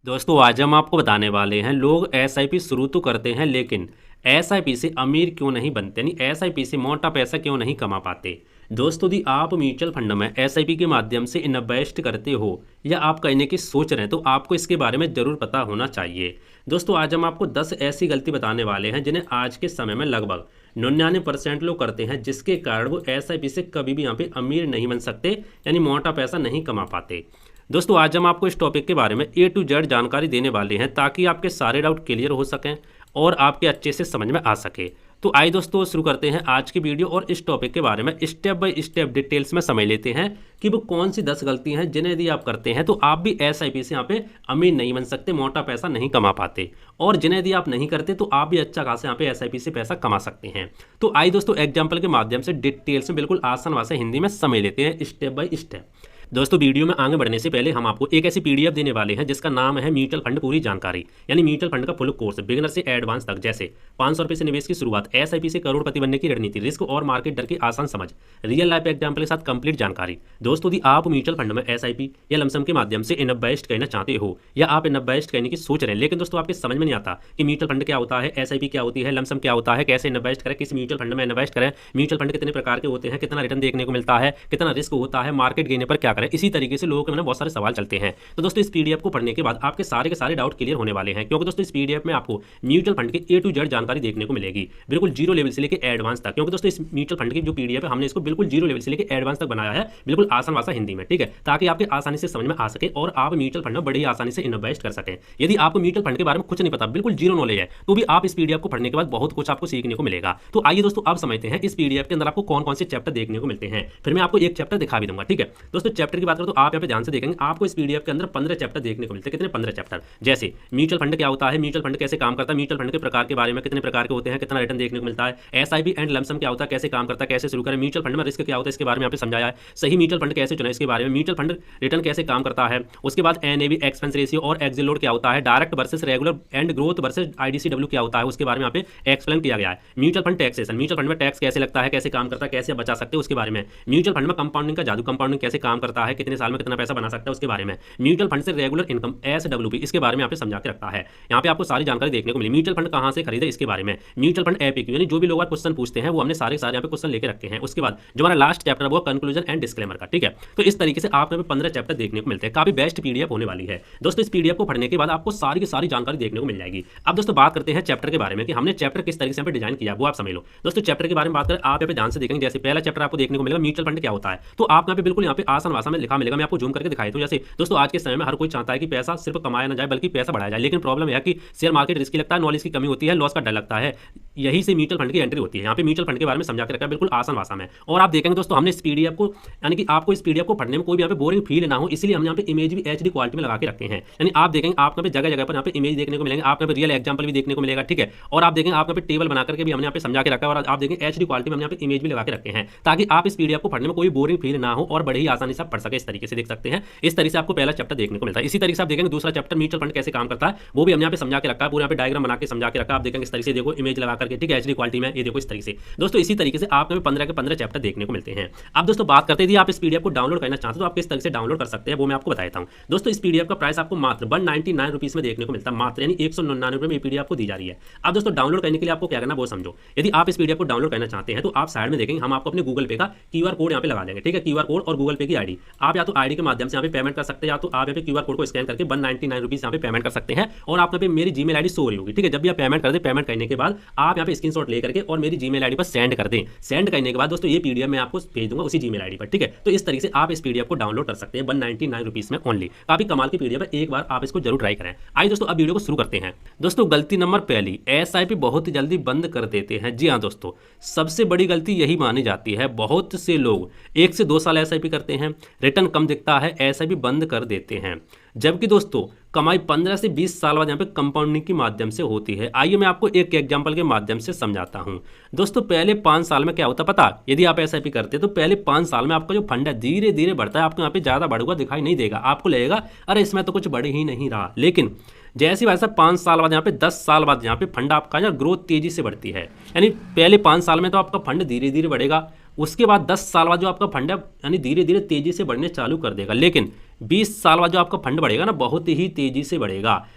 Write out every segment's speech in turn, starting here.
दोस्तों आज हम आपको बताने वाले हैं लोग एसआईपी शुरू तो करते हैं लेकिन एसआईपी से अमीर क्यों नहीं बनते यानी एसआईपी से मोटा पैसा क्यों नहीं कमा पाते। दोस्तों यदि आप म्यूचुअल फंड में एसआईपी के माध्यम से इन्वेस्ट करते हो या आप करने की सोच रहे हैं तो आपको इसके बारे में ज़रूर पता होना चाहिए। दोस्तों आज हम आपको 10 ऐसी गलती बताने वाले हैं जिन्हें आज के समय में लगभग 99% लोग करते हैं, जिसके कारण वो एसआईपी से कभी भी यहाँ पे अमीर नहीं बन सकते यानी मोटा पैसा नहीं कमा पाते। दोस्तों आज हम आपको इस टॉपिक के बारे में ए टू जेड जानकारी देने वाले हैं ताकि आपके सारे डाउट क्लियर हो सकें और आपके अच्छे से समझ में आ सके। तो आइए दोस्तों शुरू करते हैं आज की वीडियो और इस टॉपिक के बारे में स्टेप बाय स्टेप डिटेल्स में समझ लेते हैं कि वो कौन सी 10 गलतियां हैं जिन्हें यदि आप करते हैं तो आप भी एसआईपी से यहाँ पे अमीर नहीं बन सकते, मोटा पैसा नहीं कमा पाते, और जिन्हें यदि आप नहीं करते तो आप भी अच्छा खासा यहाँ पे एसआईपी से पैसा कमा सकते हैं। तो आइए दोस्तों एग्जाम्पल के माध्यम से डिटेल्स में बिल्कुल आसान भाषा हिंदी में समझ लेते हैं स्टेप बाय स्टेप। दोस्तों वीडियो में आगे बढ़ने से पहले हम आपको एक ऐसी पीडीएफ देने वाले हैं जिसका नाम है म्यूचुअल फंड पूरी जानकारी, यानी म्यूचुअल फंड का फुल कोर्स बिगिनर से एडवांस तक, जैसे 500 रुपये से निवेश की शुरुआत, एसआईपी से करोड़पति बनने की रणनीति, रिस्क और मार्केट डर की आसान समझ, रियल लाइफ एग्जाम्पल के साथ कंप्लीट जानकारी। दोस्तों यदि आप म्यूचुअल फंड में एसआईपी या लमसम के माध्यम से इन्वेस्ट करना चाहते हो या आप इन्वेस्ट करने की सोच रहे हैं लेकिन दोस्तों आपके समझ में नहीं आता कि म्यूचुअल फंड क्या होता है, एसआईपी क्या होती है, लमसम क्या होता है, कैसे इन्वेस्ट करें, किस म्यूचुअल फंड में इन्वेस्ट करें, म्यूचुअल फंड कितने प्रकार के होते हैं, कितना रिटर्न देखने को मिलता है, कितना रिस्क होता है, मार्केट गिरने पर क्या करें, इसी तरीके से लोगों के मन में बहुत सारे सवाल चलते हैं। तो दोस्तों इस पीडीएफ को पढ़ने के बाद आपके सारे के सारे डाउट क्लियर होने वाले हैं, क्योंकि दोस्तों इस पीडीएफ में आपको म्यूचुअल फंड के ए टू जेड जानकारी देखने को मिलेगी, बिल्कुल जीरो लेवल से लेकर एडवांस तक। क्योंकि दोस्तों इस म्यूचुअल फंड की जो पीडीएफ है हमने इसको बिल्कुल जीरो लेवल से लेकर एडवांस तक बनाया है, बिल्कुल आसान भाषा हिंदी में, ठीक है, ताकि आपके आसानी से समझ में आ सके और आप म्यूचुअल फंड में बड़ी आसानी से इन्वेस्ट कर सकें। यदि आपको म्यूचुअल फंड के बारे में कुछ नहीं पता, बिल्कुल जीरो नॉलेज है, तो भी आप इस पीडीएफ को पढ़ने के बाद बहुत कुछ आपको सीखने को मिलेगा। तो आइए दोस्तों अब समझते हैं इस पीडीएफ के अंदर आपको कौन कौन से चैप्टर देखने को मिलते हैं, फिर मैं आपको एक चैप्टर दिखा भी दूंगा, ठीक है। दोस्तों चैप्टर की बात करें तो आप यहाँ पे ध्यान से देखेंगे आपको इस पीडीएफ के अंदर 15 चैप्टर देखने को मिलते हैं। कितने? 15 चैप्टर। जैसे म्यूचुअल फंड क्या होता है, म्यूचुअल फंड कैसे काम करता है, म्यूचुअल फंड के प्रकार के बारे में, कितने प्रकार के होते हैं, कितना रिटर्न देखने को मिलता है, एसआईपी एंड लमसम क्या होता है, कैसे काम करता है, कैसे शुरू करें, म्यूचुअल फंड में रिस्क क्या होता है इसके बारे में यहाँ पे समझाया है, सही म्यूचुअल फंड कैसे चुने इसके बारे में, म्यूचुअल फंड रिटर्न कैसे काम करता है, उसके बाद एनएवी एक्सपेंस रेशियो और एक्सिट लोड क्या होता है, direct versus regular and growth versus IDCW क्या होता है उसके बारे में यहाँ पे एक्सप्लेन किया गया है। Mutual fund taxation, mutual fund में टैक्स कैसे लगता है, कैसे काम करता है, कैसे बचा सकते हैं उसके बारे में, म्यूचुअल फंड में कंपाउंडिंग का जादू, कंपाउंडिंग कैसे काम करता है, कितने साल में कितना पैसा बना सकता है उसके बारे में, म्यूचुअल फंड से रेगुलर इनकम एसडब्ल्यूपी इसके बारे में यहाँ पे समझा के रखा है। यहाँ पे आपको सारी जानकारी देखने को मिली। म्यूचुअल फंड कहाँ से खरीदे इसके बारे में, म्यूचुअल फंड एपीक्यू, यानी जो भी लोग क्वेश्चन पूछते हैं वो हमने सारे यहाँ पे क्वेश्चन लेके रखे हैं। उसके बाद जो हमारा लास्ट चैप्टर है वो कंक्लूजन एंड डिस्क्लेमर का, ठीक है। तो इस तरीके से आप 15 चैप्टर देखने को मिलते हैं, काफी बेस्ट पीडीएफ होने वाली है। दोस्तों इस पीडीएफ को पढ़ने के बाद आपको सारी की सारी जानकारी देखने को मिल जाएगी। अब दोस्तों बात करते हैं चैप्टर के बारे में कि हमने चैप्टर किस तरीके से यहाँ पे डिजाइन किया वो आप समझ लो। दोस्तों चैप्टर के बारे में बात करें आप यहाँ पे ध्यान से देखेंगे, जैसे पहला चैप्टर आपको देखने को मिलेगा म्यूचुअल फंड क्या होता है, तो आप यहाँ पे बिल्कुल यहाँ पे आसान भाषा में लिखा मिलेगा, मैं आपको जूम करके दिखाई दूं। जैसे दोस्तों आज के समय में हर कोई चाहता है कि पैसा सिर्फ कमाया ना जाए बल्कि पैसा बढ़ाया जाए, लेकिन प्रॉब्लम यह है कि शेयर मार्केट रिस्की लगता है, नॉलेज की कमी होती है, लॉस का डर लगता है, यही से म्यूचुअल फंड की एंट्री होती है। यहाँ पे म्यूचुअल फंड के बारे में समझा के रखा है बिल्कुल आसान भाषा में। और आप देखेंगे दोस्तों हमने इस पीडीएफ को यानी कि आपको इस पीडीएफ को पढ़ने में कोई भी यहाँ पे बोरिंग फील ना हो, इसलिए हम यहाँ पे इमेज भी एचडी क्वालिटी में लगा के रखे हैं। यानी आप देखेंगे आप यहाँ पे जगह जगह पर यहाँ पे इमेज देखने को मिलेंगे, आप यहाँ पे रियल एग्जाम्पल भी देखने को मिलेगा, ठीक है। और आप देखेंगे आप यहाँ पे टेबल बना करके भी हमने यहाँ पे समझा के रखा है, और आप देखेंगे एचडी क्वालिटी में हमने यहाँ पे इमेज भी लगा के रखे हैं, ताकि आप इस पीडीएफ को पढ़ने में कोई बोरिंग फील ना हो और बड़े ही आसानी से आप पढ़ सके। इस तरीके से देख सकते हैं, इस तरीके से आपको पहला चैप्टर देखने को मिलता है। इसी तरीके से आप देखेंगे दूसरा चैप्टर म्यूचुअल फंड कैसे काम करता है वो भी हमने यहाँ पे समझा के रखा है, पूरा यहाँ पे डायग्राम बना के समझा के रखा है। आप देखेंगे इस तरीके से देखो इमेज लगा करके, ठीक है, एचडी क्वालिटी में, ये देखो इस तरीके से। दोस्तों इसी तरीके से आप 15 के 15 चैप्टर देखने को मिलते हैं। अब दोस्तों बात करते हैं आप इस पीडीएफ को डाउनलोड करना चाहते हो तो आप किस तरीके से डाउनलोड कर सकते हैं वो मैं आपको बताता हूं। दोस्तों इस पीडीएफ का प्राइस आपको मात्र 199 रुपीस में देखने को मिलता है, मात्र यानी 199 रुपये में पीडीएफ आपको दी जा रही है। अब दोस्तों डाउनलोड करने के लिए आपको क्या करना वो समझो। यदि आप इस पीडीएफ को डाउनलोड करना चाहते हैं तो आप साइड में देखेंगे हम आपको अपने गूगल पे का क्यूआर कोड यहाँ पे लगा देंगे, ठीक है, क्यूआर कोड और गूगल पे की आईडी। आप या तो आईडी के माध्यम से यहाँ पे पेमेंट कर सकते हैं या तो आप यहाँ पे क्यूआर कोड को स्कैन करके 199 रुपीस यहाँ पे पेमेंट कर सकते हैं और आप यहाँ पे मेरी जीमेल आईडी शो हो रही होगी, ठीक है। जब भी आप पेमेंट कर दे, पेमेंट करने के बाद आप यहाँ पे स्क्रीनशॉट ले करके और मेरी जीमेल आईडी पर सेंड कर दें। सेंड करने के बाद दोस्तों ये पीडीएफ मैं आपको भेज दूंगा उसी जीमेल आईडी पर, ठीक है। तो इस तरीके से आप इस पीडीएफ को डाउनलोड कर सकते हैं 199 रुपीस में ओनली। काफी कमाल की पीडीएफ है, एक बार आप इसको जरूर ट्राई करें। आइए दोस्तों अब वीडियो को शुरू करते हैं। दोस्तों गलती नंबर पहली, एसआईपी बहुत जल्दी बंद कर देते हैं। जी हाँ दोस्तों, सबसे बड़ी गलती यही मानी जाती है। बहुत से लोग 1 से 2 साल एसआईपी करते हैं, रिटर्न कम दिखता है, एसआईपी बंद कर देते हैं, जबकि दोस्तों कमाई 15 से 20 साल बाद यहाँ पे कंपाउंडिंग के माध्यम से होती है। आइए मैं आपको एक एग्जांपल के माध्यम से समझाता हूँ। दोस्तों पहले 5 साल में क्या होता पता, यदि आप एसआईपी करते तो पहले 5 साल में आपका जो फंड है धीरे धीरे बढ़ता है, आपको यहाँ पे ज़्यादा बढ़ हुआ दिखाई नहीं देगा, आपको लगेगा अरे इसमें तो कुछ बढ़ ही नहीं रहा। लेकिन जैसे भाई साहब 5 साल बाद यहाँ पे 10 साल बाद यहाँ पे फंड आपका ग्रोथ तेजी से बढ़ती है, यानी पहले 5 साल में तो आपका फंड धीरे धीरे बढ़ेगा, उसके बाद 10 साल बाद जो आपका फंड है यानी धीरे धीरे तेजी से बढ़ने चालू कर देगा। लेकिन 20 साल बाद जो आपका फंड बढ़ेगा ना, बहुत ही तेजी से बढ़ेगा।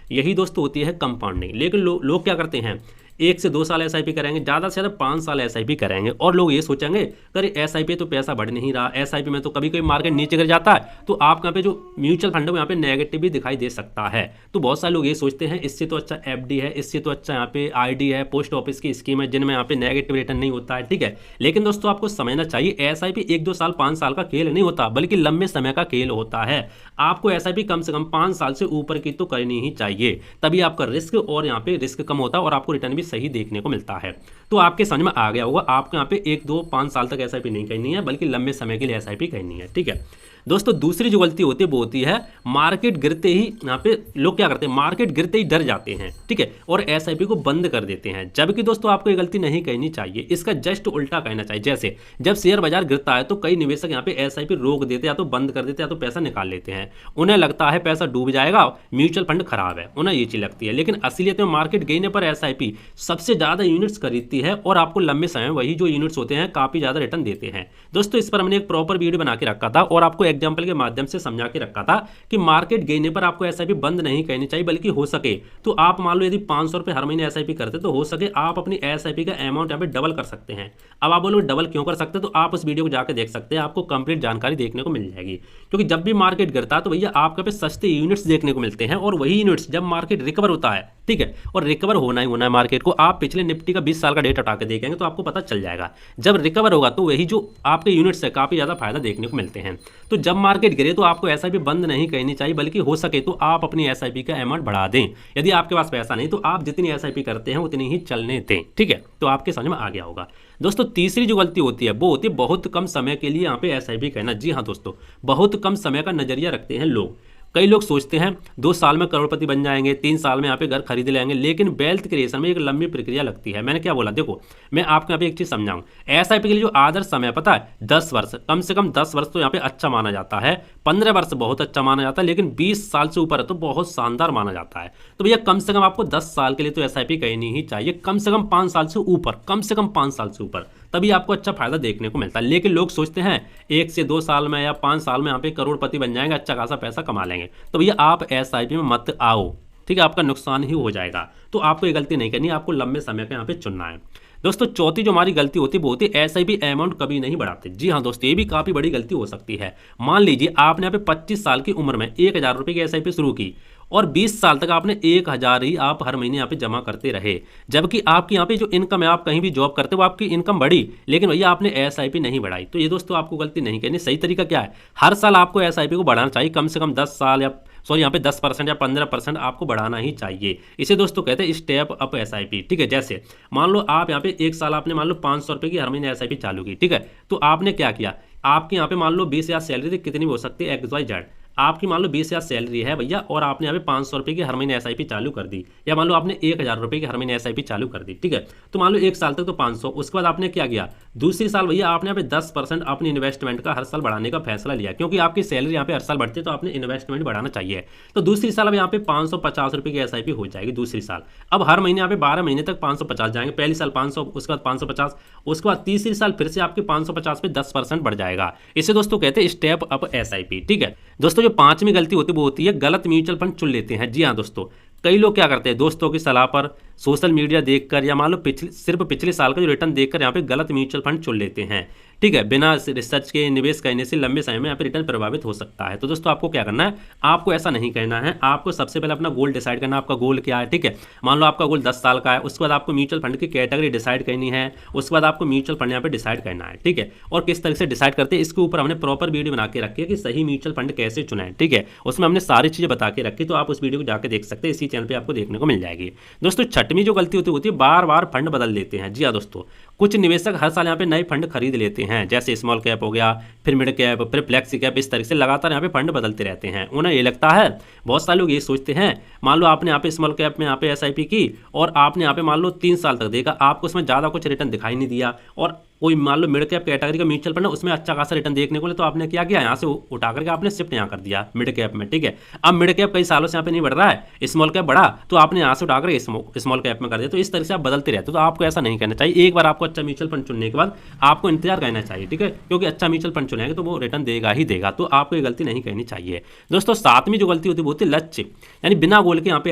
यही दोस्तों होती है कंपाउंडिंग। लेकिन लोग क्या करते हैं, 1 से 2 साल एसआईपी करेंगे, ज़्यादा से ज़्यादा 5 साल एसआईपी करेंगे, और लोग ये सोचेंगे अरे एसआईपी तो पैसा बढ़ नहीं रहा, एसआईपी में तो कभी कभी मार्केट नीचे गिर जाता है, तो आप यहाँ पे जो म्यूचुअल फंड है यहाँ पे नेगेटिव भी दिखाई दे सकता है। तो बहुत सारे लोग ये सोचते हैं इससे तो अच्छा एफडी है, इससे तो अच्छा यहाँ पे आईडी है, पोस्ट ऑफिस की स्कीम है, जिनमें यहाँ पे नेगेटिव रिटर्न नहीं होता है। ठीक है, लेकिन दोस्तों आपको समझना चाहिए एसआईपी 1-2 साल 5 साल का खेल नहीं होता, बल्कि लंबे समय का खेल होता है। आपको एसआईपी कम से कम 5 साल से ऊपर की तो करनी ही चाहिए, तभी आपका रिस्क और यहाँ पे रिस्क कम होता है और आपको रिटर्न भी सही देखने को मिलता है। तो आपके समझ में आ गया होगा, आपको यहाँ पे 1-2-5 साल तक एसआईपी नहीं करनी है, बल्कि लंबे समय के लिए एसआईपी करनी है। ठीक है दोस्तों, दूसरी जो गलती होती है वो होती है मार्केट गिरते ही यहाँ पे लोग क्या करते हैं, मार्केट गिरते ही डर जाते हैं। ठीक है, और एसआईपी को बंद कर देते हैं, जबकि दोस्तों आपको ये गलती नहीं करनी चाहिए, इसका जस्ट उल्टा कहना चाहिए। जैसे जब शेयर बाजार गिरता है तो कई निवेशक यहाँ पे एसआईपी रोक देते हैं, या तो बंद कर देते हैं, या तो पैसा निकाल लेते हैं। उन्हें लगता है पैसा डूब जाएगा, म्यूचुअल फंड खराब है, उन्हें ये चीज लगती है। लेकिन असलियत में मार्केट गिरने पर एसआईपी सबसे ज्यादा यूनिट्स खरीदती है, और आपको लंबे समय वही जो यूनिट्स होते हैं काफी ज्यादा रिटर्न देते हैं। दोस्तों इस पर हमने एक प्रॉपर वीडियो बना के रखा था, और आपको एग्जाम्पल के माध्यम से समझा के रखा था कि मार्केट गिरने पर आपको एसआईपी बंद नहीं करनी चाहिए, बल्कि हो सके तो आप मान लो यदि 500 रुपए हर महीने एसआईपी करते तो हो सके आप अपनी एसआईपी का अमाउंट यहाँ पे डबल कर सकते हैं। अब आप बोलोगे डबल क्यों कर सकते हैं, तो आप उस वीडियो को जाकर देख सकते हैं, आपको कंप्लीट जानकारी देखने को मिल जाएगी। क्योंकि जब भी मार्केट गिरता है तो भैया आपके पे सस्ते यूनिट्स देखने को मिलते हैं, और वही यूनिट्स जब मार्केट रिकवर होता है, ठीक है, और रिकवर होना ही होना है मार्केट को, आप पिछले निफ्टी का 20 साल का डेटा उठा के देखेंगे तो आपको पता चल जाएगा। जब रिकवर होगा तो वही जो आपके यूनिट्स है काफी ज्यादा फायदा देखने को मिलते हैं। तो जब मार्केट गिरे तो आपको एसआईपी बंद नहीं करनी चाहिए, बल्कि हो सके तो आप अपनी एसआईपी का अमाउंट बढ़ा दें। यदि आपके पास पैसा नहीं तो आप जितनी एसआईपी करते हैं उतनी ही चलने दें। ठीक है, तो आपके समझ में आ गया होगा। दोस्तों तीसरी जो गलती होती है वो होती है बहुत कम समय के लिए यहाँ पे एसआईपी करना। जी हाँ दोस्तों, बहुत कम समय का नजरिया रखते हैं लोग। कई लोग सोचते हैं 2 साल में करोड़पति बन जाएंगे, 3 साल में यहाँ पे घर खरीद लेंगे, लेकिन वेल्थ क्रिएशन में एक लंबी प्रक्रिया लगती है। मैंने क्या बोला, देखो मैं आपको यहाँ पे एक चीज समझाऊं, एसआईपी के लिए जो आदर्श समय पता है 10 वर्ष, कम से कम 10 वर्ष तो यहाँ पे अच्छा माना जाता है, 15 वर्ष बहुत अच्छा माना जाता है, लेकिन 20 साल से ऊपर है तो बहुत शानदार माना जाता है। तो भैया कम से कम आपको 10 साल के लिए तो एसआईपी करनी ही चाहिए, कम से कम 5 साल से ऊपर, कम से कम 5 साल से ऊपर, तभी आपको अच्छा फायदा देखने को मिलता है। लेकिन लोग सोचते हैं 1 से 2 साल में या 5 साल में यहाँ पे करोड़पति बन जाएंगे, अच्छा खासा पैसा कमा लेंगे, तो भैया आप एसआईपी में मत आओ। ठीक है, आपका नुकसान ही हो जाएगा। तो आपको ये गलती नहीं करनी, आपको लंबे समय का यहाँ पे चुनना है। दोस्तों चौथी जो हमारी गलती होती है वो होती है एसआईपी अमाउंट कभी नहीं बढ़ाते। जी हाँ दोस्तों, ये भी काफी बड़ी गलती हो सकती है। मान लीजिए आपने यहाँ पे 25 साल की उम्र में 1000 रुपये की एसआईपी शुरू की, और 20 साल तक आपने 1000 ही आप हर महीने यहाँ पे जमा करते रहे, जबकि आपकी यहाँ पे जो इनकम है, आप कहीं भी जॉब करते हो आपकी इनकम बढ़ी, लेकिन भैया आपने एसआईपी नहीं बढ़ाई। तो ये दोस्तों आपको गलती नहीं करनी। सही तरीका क्या है, हर साल आपको एसआईपी को बढ़ाना चाहिए, कम से कम 10 साल या यहाँ पे 10% या 15% आपको बढ़ाना ही चाहिए। इसे दोस्तों कहते हैं स्टेप अप एसआईपी। ठीक है, जैसे मान लो आप यहाँ पे 1 साल आपने मान लो 500 रुपये की हर महीने एसआईपी चालू की। ठीक है, तो आपने क्या किया, आपके यहाँ पे मान लो 20,000 सैलरी थी, कितनी भी हो सकती है XYZ, आपकी मान लो 20,000 सैलरी है भैया, और आपने यहाँ पे 500 रुपये की हर महीने एसआईपी चालू कर दी, या मान लो आपने 1000 रुपये की हर महीने एसआईपी चालू कर दी। ठीक है, तो मान लो 1 साल तक तो 500, उसके बाद आपने क्या किया, दूसरी साल भैया आपने यहाँ पे 10% अपनी इन्वेस्टमेंट का हर साल बढ़ाने का फैसला लिया, क्योंकि आपकी सैलरी यहाँ पे हर साल बढ़ती है तो आपने इन्वेस्टमेंट बढ़ाना चाहिए। तो दूसरी साल अब यहाँ पे 550 रुपये की एसआईपी हो जाएगी दूसरी साल। अब हर महीने यहाँ पे 12 महीने तक 550 जाएंगे, पहली साल 500, उसके बाद 550, उसके बाद तीसरी साल फिर से आपके 550 पे 10% बढ़ जाएगा। इसे दोस्तों कहते हैं स्टेप अप एसआईपी। ठीक है दोस्तों, जो पांचवी गलती होती है वो होती है गलत म्यूचुअल फंड चुन लेते हैं। जी हाँ दोस्तों, कई लोग क्या करते हैं, दोस्तों की सलाह पर, सोशल मीडिया देखकर, या मान लो सिर्फ पिछले साल का जो रिटर्न देखकर यहाँ पे गलत म्यूचुअल फंड चुन लेते हैं। ठीक है, बिना रिसर्च के निवेश करने से लंबे समय में यहाँ पे रिटर्न प्रभावित हो सकता है। तो दोस्तों आपको क्या करना है, आपको ऐसा नहीं करना है। आपको सबसे पहले अपना गोल डिसाइड करना है, आपका गोल क्या है। ठीक है, मान लो आपका गोल 10 साल का है, उसके बाद आपको म्यूचुअल फंड की कैटेगरी डिसाइड करनी है, उसके बाद आपको म्यूचुअल फंड यहाँ पे डिसाइड करना है। ठीक है, और किस तरह से डिसाइड करते हैं इसके ऊपर हमने प्रॉपर वीडियो बना के रखी है कि सही म्यूचुअल फंड कैसे चुनाएं। ठीक है, उसमें हमने सारी चीजें बता के रखी, तो आप उस वीडियो को जाकर देख सकते हैं, इसी चैनल पर आपको देखने को मिल जाएगी। दोस्तों छठवीं जो गलती होती है बार बार फंड बदल देते हैं। जी हाँ दोस्तों, कुछ निवेशक हर साल यहाँ पे नए फंड खरीद लेते हैं, जैसे स्मॉल कैप हो गया, फिर मिड कैप, फिर फ्लेक्सी कैप, इस तरह से लगातार यहाँ पे फंड बदलते रहते हैं। उन्हें ये लगता है, बहुत सारे लोग ये सोचते हैं, मान लो आपने यहाँ पे स्मॉल कैप में यहाँ पे एसआईपी की और आपने यहाँ पे मान लो 3 साल तक देखा, आपको उसमें ज़्यादा कुछ रिटर्न दिखाई नहीं दिया, और कोई मान लो मिड कैप कैटेगरी का म्यूचुअल फंड है, उसमें अच्छा खासा रिटर्न देखने को मिले, तो आपने क्या किया, यहाँ से उठा करके आपने शिफ्ट यहाँ कर दिया मिड कैप में, ठीक है। अब मिड कैप कई सालों से यहाँ पे नहीं बढ़ रहा है, स्मॉल कैप बढ़ा, तो आपने यहाँ से उठा कर स्मॉल कैप में कर दिया। तो इस तरह से आप बदलते रहते हो, तो आपको ऐसा नहीं करना चाहिए। एक बार आपको अच्छा म्यूचुअल फंड चुनने के बाद आपको इंतजार करना चाहिए, ठीक है, क्योंकि अच्छा म्यूचुअल फंड चुनेंगे तो वो रिटर्न देगा ही देगा। तो आपको ये गलती नहीं करनी चाहिए दोस्तों। सातवीं जो गलती होती है वो होती है लक्ष्य, यानी बिना गोल के यहाँ पे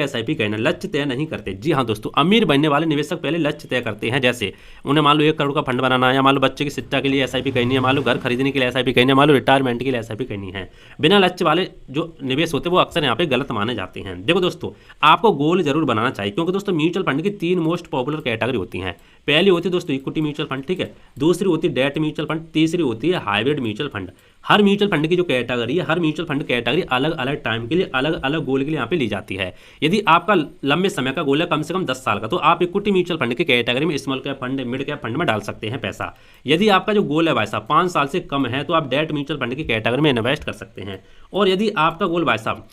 एसआईपी कहना, लक्ष्य तय नहीं करते। जी हाँ दोस्तों, अमीर बनने वाले निवेशक पहले लक्ष्य तय करते हैं, जैसे उन्हें मान लो 1 करोड़ का फंड बनाना है, या मान लो बच्चे की शिक्षा के लिए एसआईपी करनी है, मान लो घर खरीदने के लिए एसआईपी करनी है, मान लो रिटायरमेंट के लिए एसआईपी करनी है। बिना लक्ष्य वाले जो निवेश होते हैं वो अक्सर यहाँ पे गलत माने जाते हैं। देखो दोस्तों, आपको गोल जरूर बनाना चाहिए, क्योंकि दोस्तों म्यूचुअल फंड की 3 मोस्ट पॉपुलर कैटेगरी होती हैं। पहली होती है दोस्तों इक्विटी म्यूचुअल फंड, ठीक है, दूसरी होती है डेट म्यूचुअल फंड, तीसरी होती है हाइब्रिड म्यूचुअल फंड। हर म्यूचुअल फंड की जो कैटेगरी है, हर म्यूचुअल फंड कैटेगरी अलग अलग टाइम के लिए अलग अलग गोल के लिए यहाँ पे ली जाती है। यदि आपका लंबे समय का गोल है, कम से कम 10 साल का, तो आप इक्विटी म्यूचुअल फंड की कैटेगरी में small cap fund, mid cap fund में डाल सकते हैं पैसा। यदि आपका जो गोल है भाई साहब 5 साल से कम है, तो आप डेट म्यूचुअल फंड की कैटेगरी में इन्वेस्ट कर सकते हैं। और यदि आपका गोल भाई साहब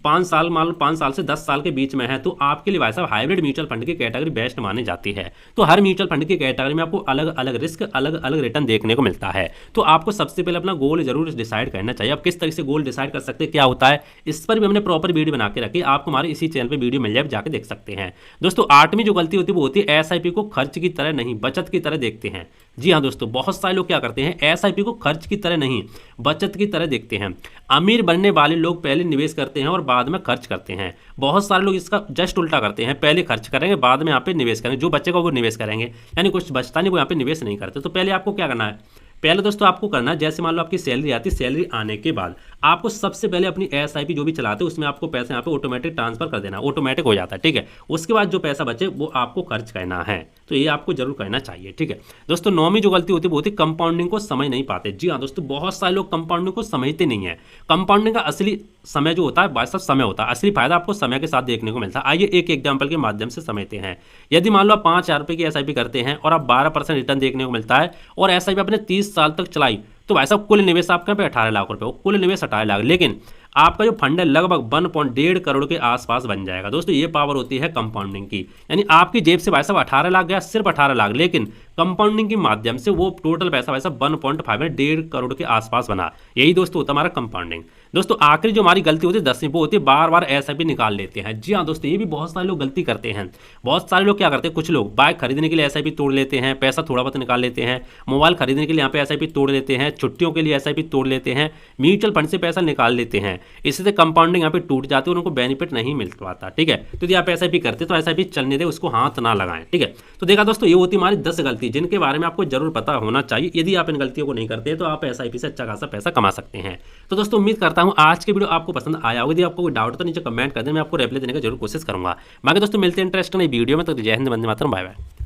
5 साल, मान लो 5 साल से 10 साल के बीच में है, तो आपके लिए भाई साहब हाइब्रिड म्यूचुअल फंड की कैटेगरी बेस्ट मानी जाती है। तो हर म्यूचुअल फंड की कैटेगरी में आपको अलग अलग रिस्क, अलग अलग रिटर्न देखने को मिलता है। तो आपको सबसे पहले अपना गोल जरूर डिसाइड करना चाहिए। आप किस तरह से गोल डिसाइड कर सकते हैं, क्या होता है, इस पर भी हमने प्रॉपर वीडियो बना के रखी, आपको हमारे इसी चैनल पर वीडियो मिल जाए, जाकर देख सकते हैं। दोस्तों 8वीं जो गलती होती है वो होती है एसआईपी को खर्च की तरह नहीं, बचत की तरह देखते हैं। जी हाँ दोस्तों, बहुत सारे लोग क्या करते हैं, एसआईपी को खर्च की तरह नहीं, बचत की तरह देखते हैं। अमीर बनने वाले लोग पहले निवेश करते हैं और बाद में खर्च करते हैं। बहुत सारे लोग इसका जस्ट उल्टा करते हैं, पहले खर्च करेंगे, बाद में यहाँ पे निवेश करेंगे, जो बचेगा वो निवेश करेंगे, यानी कुछ बचता नहीं वो यहाँ पे निवेश नहीं करते। तो पहले आपको क्या करना है, पहले दोस्तों आपको करना है, जैसे मान लो आपकी सैलरी आती है, सैलरी आने के बाद आपको सबसे पहले अपनी एसआईपी जो भी चलाते हैं उसमें आपको पैसा यहाँ पे ऑटोमेटिक ट्रांसफर कर देना, ऑटोमेटिक हो जाता है, ठीक है। उसके बाद जो पैसा बचे वो आपको खर्च करना है, तो ये आपको जरूर करना चाहिए, ठीक है दोस्तों। 9वीं जो गलती होती है वो होती है कंपाउंडिंग को समझ नहीं पाते। जी हाँ दोस्तों, बहुत सारे लोग कंपाउंडिंग को समझते नहीं है। कंपाउंडिंग का असली समय जो होता है भाई साहब समय होता है, असली फायदा आपको समय के साथ देखने को मिलता है। आइए एक एग्जाम्पल के माध्यम से समझते हैं। यदि मान लो आप 5,000 रुपये की एसआईपी करते हैं और आप 12% रिटर्न देखने को मिलता है, और एसआईपी आपने 30 साल तक चलाई, तो भाई साहब कुल निवेश आपके पे 18 लाख रुपए, कुल निवेश 18 लाख, लेकिन आपका जो फंड है लगभग 1.5 करोड़ के आसपास बन जाएगा। दोस्तों ये पावर होती है कंपाउंडिंग की, यानी आपकी जेब से भाई साहब 18 लाख गया, सिर्फ 18 लाख, लेकिन कंपाउंडिंग के माध्यम से वो टोटल पैसा भाई साहब 1.5 करोड़ के आसपास बना। यही दोस्तों होता है हमारा कंपाउंडिंग। दोस्तों आखिरी जो हमारी गलती होती है 10वीं, वो होती है बार बार एसआईपी निकाल लेते हैं। जी हाँ दोस्तों, ये भी बहुत सारे लोग गलती करते हैं। बहुत सारे लोग क्या करते हैं, कुछ लोग बाइक खरीदने के लिए एसआईपी तोड़ लेते हैं, पैसा थोड़ा बहुत निकाल लेते हैं, मोबाइल खरीदने के लिए यहाँ पे एसआईपी तोड़ लेते हैं, छुट्टियों के लिए एसआईपी तोड़ लेते हैं, म्यूचुअल फंड से पैसा निकाल लेते हैं। इससे कंपाउंडिंग यहाँ पे टूट जाती है, उनको बेनिफिट नहीं मिल पाता, ठीक है। तो यदि आप एसआईपी करते तो एसआईपी चलने दे, उसको हाथ ना लगाएं, ठीक है। तो देखा दोस्तों, ये होती हमारी 10 गलती, जिनके बारे में आपको जरूर पता होना चाहिए। यदि आप इन गलतियों को नहीं करते तो आप एसआईपी से अच्छा खासा पैसा कमा सकते हैं। तो दोस्तों उम्मीद करता हूँ आज की वीडियो आपको पसंद आया होगा। यदि आपको कोई डाउट तो नीचे कमेंट कर दें, मैं आपको रिप्लाई देने का जरूर कोशिश करूंगा। बाकी दोस्तों मिलते हैं इंटरेस्टिंग नई वीडियो में, तो जय हिंद, वंदे मातरम, बाय बाय।